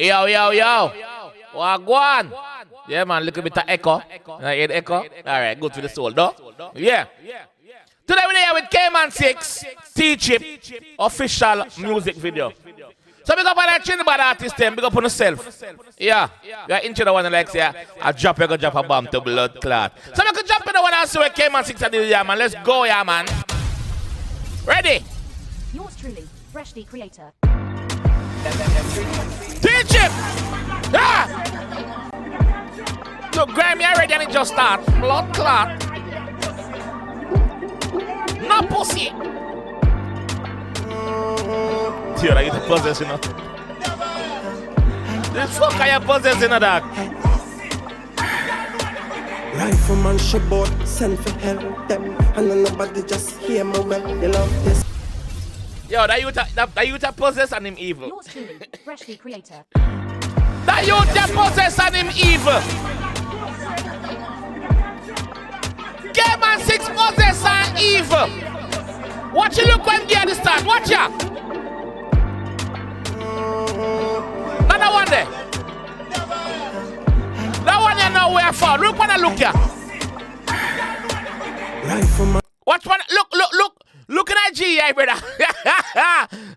Yo, yo, yo. Wagwan. Yeah, man, little bit of echo. I hear the echo. All right, good for the soul, though. Yeah. Today we're here with 𝐑𝐄𝐀𝐂𝐓𝐈𝐎𝐍 official music video. So big up on that Trinidad artist, then big up on yourself. Yeah. You're into the one like say, I drop a bomb to blood clot. So we could jump in the one and see what �KMan6 did, yeah, man. Let's go, yeah, man. Ready? Yours truly, 𝐑𝐄𝐀𝐂𝐓𝐈𝐎𝐍. Teach him! Ah! Look, Grammy already and it just start. Blood clot. No pussy. Dude, I get the possess, you know. The fuck are you possessing, dog? Rifleman showboat, send for help them. And then nobody just hear me well. You love this. Yo, that youth a possess and him evil. Yours truly, 𝐑𝐄𝐀𝐂𝐓𝐈𝐎𝐍. That youth a possess and him evil. �KMan6 possess and evil. Watch you look when gear the start. Watch ya. Another one there. That one you know where for. Look when I look ya. Rifleman. Watch one. Look. Look at that G, yeah, brother.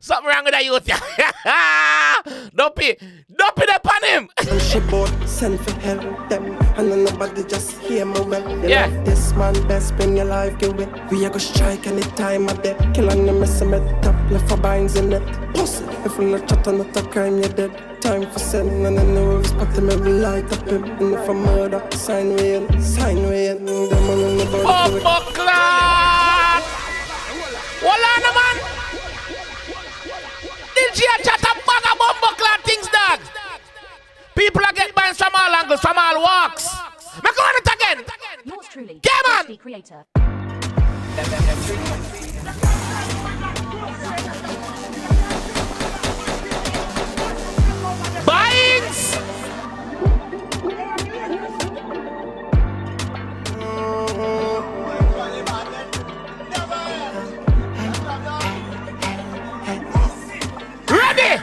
Something wrong with that youth, yeah. Don't be upon him. Showboat, send for help them. And then nobody just hear me well. You Yeah. love this man, best spend your life, give it. We are gonna strike any time of day. Kill on the mess of top left for binds in it. Pussy, if we not chat on the crime, you're dead. Time for send, and then we spot him and we light up him. And if I murder, sign way. The man on the body. Hold on, man. DJ chat a bag of bumbuckler things, dog. People are getting binds from all angles, from all walks. Make on it again. Yours truly, Kman. 𝐑𝐄𝐂𝐂𝐓𝐈𝐎𝐍. Binds. Ready?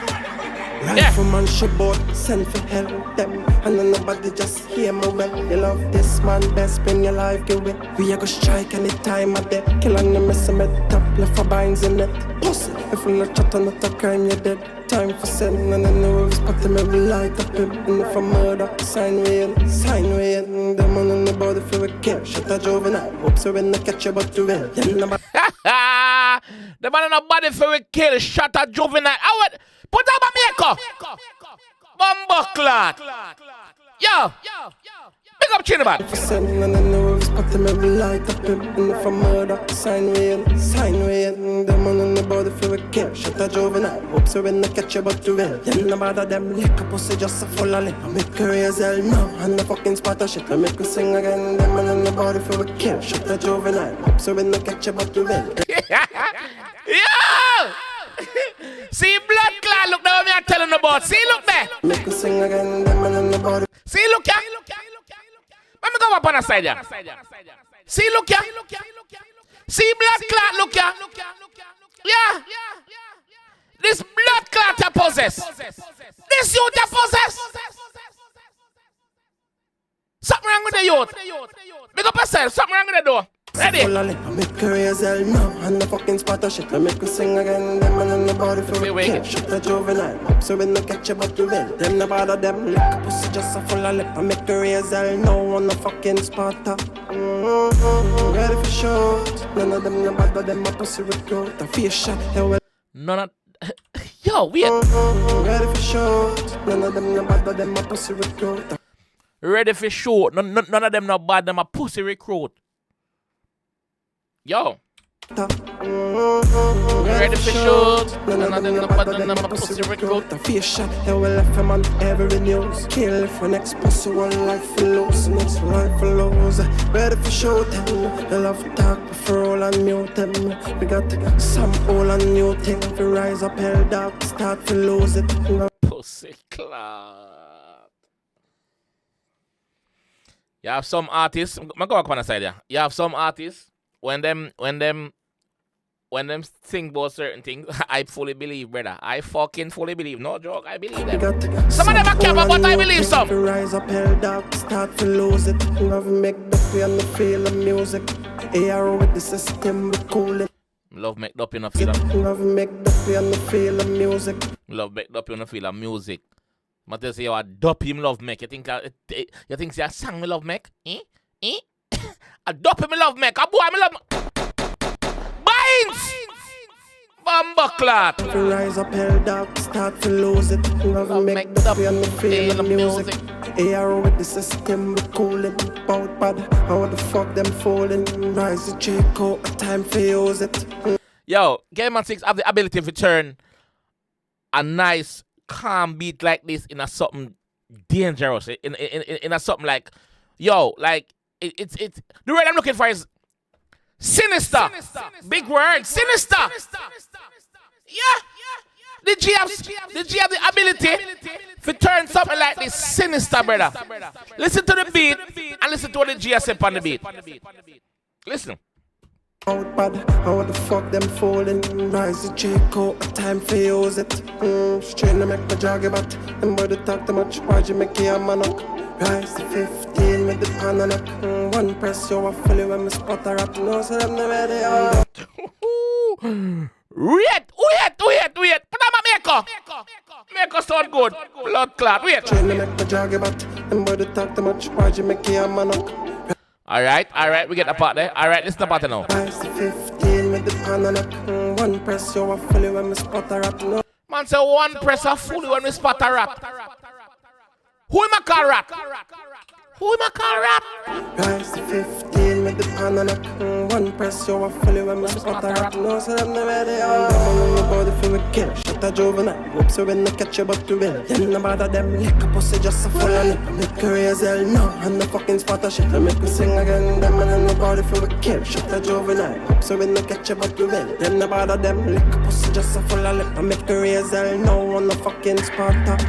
Rifleman showboat, send for help them. And then nobody just hear me well. You love this man, best spend your life, give it. We are gonna strike any time of day. Kill on the mess of top left for binds in it. Pussy, if we not chat on the crime, you're dead. Time for send, and then we spot him and we light up him. And if I murder, sign way. The man on the body for a care. Shut a juvenile. Hope so when they catch you, but you will. Then nobody. The man on the body for a kill, shot a juvenile. Put up a maker. Bumbuckler. Yo. Big up Trinidad. And then we spot him and we light up him. And if I murder, sign way. The man on the body for a care. Shut a juvenile. Hope so when they catch you, but you will. Then nobody them lick a pussy just a full of lip. I make her raise hell now. And the fucking spot of shit. I make her sing again. The man on the body for a care. Shut a juvenile. Hope so when they catch you, but you will. Yo! See blood clot, look there what me are telling about. See, look there. Make her sing again. The man on the body. See, look here. Let me go up on the side here. See, look here. See blood clot, look here. Yeah. This blood clot you possess. This youth you possess. Something wrong with the youth. Big up yourself. Something wrong with the door. Ready? I make her raise hell now. And the fucking spot of shit. I make her sing again. The man on the body for a care. Shut a juvenile. Hope so when they catch you, but you will. Them the bother them lick a pussy just a full of lip. I make her raise hell now on the fucking spot. Ready for shoot. None of them the bother them. My pussy recruit. A face shot. None of... Yo, wait. Ready for shoot. None of them the bother them. My pussy recruit. Ready for shoot. None of them not bad. Them a pussy recruit. Yo. Ready for shoot. None of them not bad. Them a pussy recruit. A face shot. They will left him on every news. Kill for next pussy. One life for lose. Next life for lose. Ready for shoot. They love talk for all and mute them. We got some old and new thing. For rise up hell dark. Start to lose it. Pussy cloud. You have some artists. I'm go back on the side here. You have some artists when them when them sing about certain things, I fully believe, brother. I fucking fully believe. No joke, I believe them. Some of them are cap, but I believe some. Rise up, held up, start to lose it. Love make the feel and the feel of music. AR with the system, we cool it. Love make up in a feel of Love make the feel and the feel of music. love make up in a feel of music. But they say you a dope him love make. You think say a song me love make? A dope him love make. A boy me love. Binds! Bumbleclot! Rise up, held up, start to lose it. Love make the feel and the feel of music. AR with the system, we cool it. Bout bad, how the fuck them falling? Rise to 𝐑𝐂𝐂𝐓, a time for use it. Yo, Kman 6 have the ability to turn a nice, calm beat like this in a something dangerous. In a something like, yo, like, it's the word I'm looking for is Sinister. Big word, Sinister. Yeah. The G have the ability to turn something like this Sinister, brother. Listen to the beat and listen to what the G has said on the beat. Listen. Out bad, how the fuck them falling? Rise to 𝐑𝐂𝐂𝐓, a time for use it. Straight to make my jog about. Them boy they talk too much, why'd you make your man up? Rise to 15 with the pan and up. One press, yo, I feel it when me spot a rat. No, so them not ready. Wait. Put on my makeup. Makeup sound good. Blood clot. Wait. Straight to make my jog about. Them boy they talk too much, why'd you make your man up? Alright, we get the part there. Alright, listen to the part now. Rise to 15 with the pan and up. One press, yo, I feel it when me spot a rat. No. Man say one press a fool when we spot a rat. Who am I call rat? Rise to 15 with the pan and up. One press, yo, I feel it when me spot a rat. No, so them not ready. I'm on the body for me kill. Shut a juvenile. Hope so when they catch you, but you will. Them no bother them. Lick a pussy just a full of lip. Make crazy hell no. And the fucking spot a shit. They make me sing again. Them and on the body for me kill. Shut a juvenile. Hope so when they catch you, but you will. Them no bother them. Lick a pussy just a full of lip. I make crazy hell no. On the fucking spot.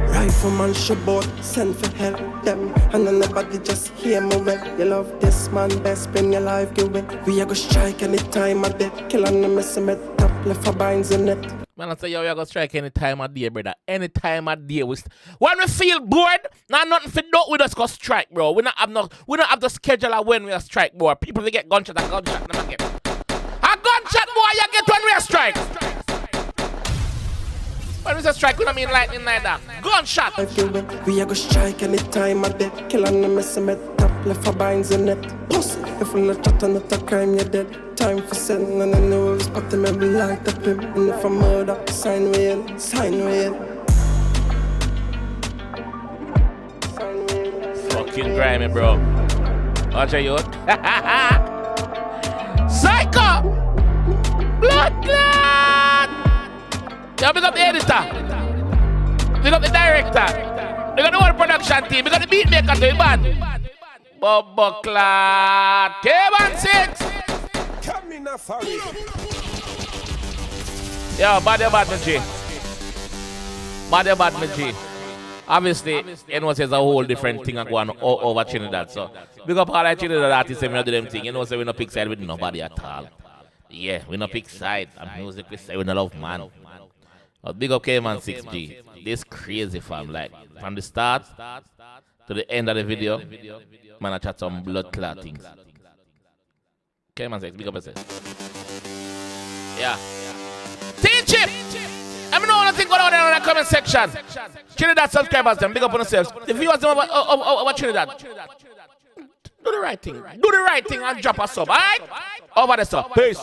Rifleman boat, send for hell them. And then nobody just hear me well. You love this man, best spend your life give it. We are go strike anytime of day. Kill on the mess of it, top left for binds in it. Man, I say, yo, we are going to strike any time of day, brother. Any time of day. When we feel bored, now nothing for do with us go strike, bro. We don't have the schedule of when we are strike, boy. People they get gunshot and gunshot. Them again. A gunshot, boy, you get when we are strike. When we say strike, we don't mean lightning like that. Gunshot. We are go strike anytime of day. Kill on the mess of it, top left for binds in it. Pussy, if we not chat on not a crime, you're dead. Time for sin, and I know we spot him every light up him. And if I murder, sign wheel. Fucking grimy, bro. Watch out, youth. Psycho! Blood clot! Yo, big up the editor. Big up the director. Big up the whole production team. Big up the beat maker to the band. Bumbleclot. Kman 6. Yo, bad me G. Bad me G. Obviously, you know, there's a whole different thing going on over Trinidad. So, big up all the Trinidad artists and we do them thing. You know, so we don't pick side with nobody at all. Yeah, we don't pick side. And music we say we don't love man. But big up Kman 6G. This crazy fam, like from the start to the end of the video, man, I chat some blood clot things. Kman 6, big up yourself. Yeah. Teach him! Let me know what I think going on in the comment section. Trinidad subscribers, them, big up on yourselves. The viewers them over Trinidad. Do the right thing. Do the right thing and drop a sub, alright? Over the sub. Peace.